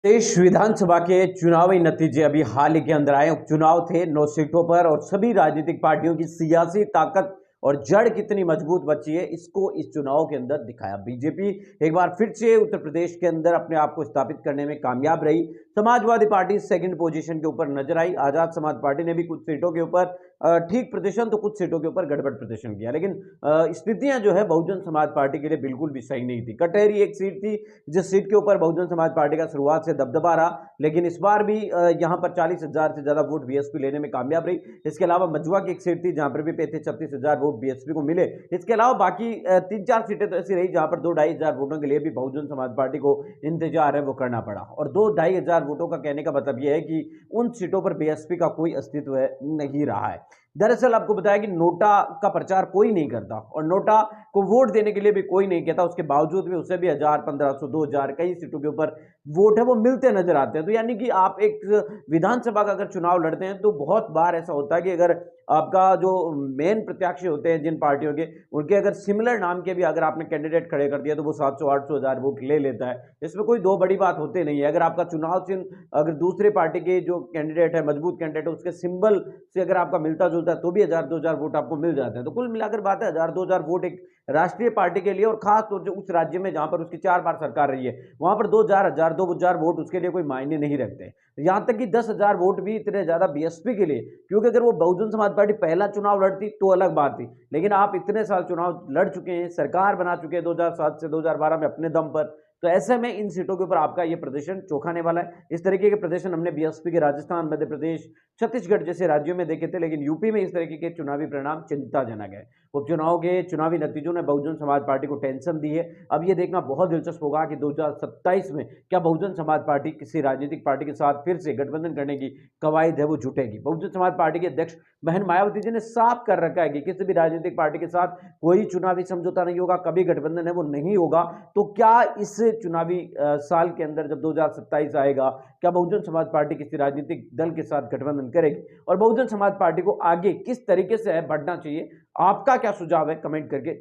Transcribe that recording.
प्रदेश विधानसभा के चुनावी नतीजे अभी हाल ही के अंदर आए। उपचुनाव थे 9 सीटों पर और सभी राजनीतिक पार्टियों की सियासी ताकत और जड़ कितनी मजबूत बची है, इसको इस चुनाव के अंदर दिखाया। बीजेपी एक बार फिर से उत्तर प्रदेश के अंदर अपने आप को स्थापित करने में कामयाब रही। समाजवादी पार्टी सेकंड पोजीशन के ऊपर नजर आई। आजाद समाज पार्टी ने भी कुछ सीटों के ऊपर ठीक प्रदर्शन तो कुछ सीटों के ऊपर गड़बड़ प्रदर्शन किया, लेकिन स्थितियां जो है बहुजन समाज पार्टी के लिए बिल्कुल भी सही नहीं थी। कटहरी एक सीट थी जिस सीट के ऊपर बहुजन समाज पार्टी का शुरुआत से दबदबा रहा, लेकिन इस बार भी यहां पर 40,000 से ज्यादा वोट बीएसपी लेने में कामयाब रही। इसके अलावा मजुआ की एक सीट थी जहां पर भी 35-36,000 वोट बीएसपी को मिले। इसके अलावा बाकी 3-4 सीटें तो ऐसी रही जहां पर 2-2,500 वोटों के लिए भी बहुजन समाज पार्टी को इंतजार है वो करना पड़ा। और 2-2,500 वोटों का कहने का मतलब यह है कि उन सीटों पर बीएसपी का कोई अस्तित्व नहीं रहा है। दरअसल आपको बताया कि नोटा का प्रचार कोई नहीं करता और नोटा को वोट देने के लिए भी कोई नहीं कहता। उसके बावजूद भी उसे भी 1000, 1500, 2000 कई सीटों के ऊपर वोट है वो मिलते नजर आते हैं। तो यानी कि आप एक विधानसभा का अगर चुनाव लड़ते हैं तो बहुत बार ऐसा होता है कि अगर आपका जो मेन प्रत्याशी होते हैं जिन पार्टियों के, उनके अगर सिमिलर नाम के भी अगर आपने कैंडिडेट खड़े कर दिया तो वो 700-800 हजार वोट ले लेता है। इसमें कोई दो बड़ी बात होती नहीं है। अगर आपका चुनाव चिन्ह अगर दूसरे पार्टी के जो कैंडिडेट है, मजबूत कैंडिडेट है, उसके सिंबल से अगर आपका मिलता जुलता है तो भी 1000-2000 वोट आपको मिल जाते हैं। तो कुल मिलाकर बात है 1000-2000 वोट एक राष्ट्रीय पार्टी के लिए और खास तौर से उस राज्य में जहां पर उसकी 4 बार सरकार रही है, वहां पर 2000 वोट उसके लिए कोई मायने नहीं रखते। यहां तक कि 10,000 वोट भी इतने ज्यादा बीएसपी के लिए, क्योंकि अगर वो बहुजन समाज पार्टी पहला चुनाव लड़ती तो अलग बात थी, लेकिन आप इतने साल चुनाव लड़ चुके हैं, सरकार बना चुके हैं 2007 से 2012 में अपने दम पर, तो ऐसे में इन सीटों के ऊपर आपका ये प्रदर्शन चौंकाने वाला है। इस तरीके के प्रदर्शन हमने बीएसपी के राजस्थान, मध्य प्रदेश, छत्तीसगढ़ जैसे राज्यों में देखे थे, लेकिन यूपी में इस तरीके के चुनावी परिणाम चिंताजनक है। उपचुनाव के चुनावी नतीजों ने बहुजन समाज पार्टी को टेंशन दी है। अब ये देखना बहुत दिलचस्प होगा कि 2027 में क्या बहुजन समाज पार्टी किसी राजनीतिक पार्टी के साथ फिर से गठबंधन करने की कवायद है वो जुटेगी। बहुजन समाज पार्टी के अध्यक्ष बहन मायावती जी ने साफ कर रखा है कि किसी भी राजनीतिक पार्टी के साथ कोई चुनावी समझौता नहीं होगा, कभी गठबंधन है वो नहीं होगा। तो क्या इस चुनावी साल के अंदर जब 2027 आएगा, क्या बहुजन समाज पार्टी किसी राजनीतिक दल के साथ गठबंधन करेगी और बहुजन समाज पार्टी को आगे किस तरीके से बढ़ना चाहिए? आपका क्या सुझाव है? कमेंट करके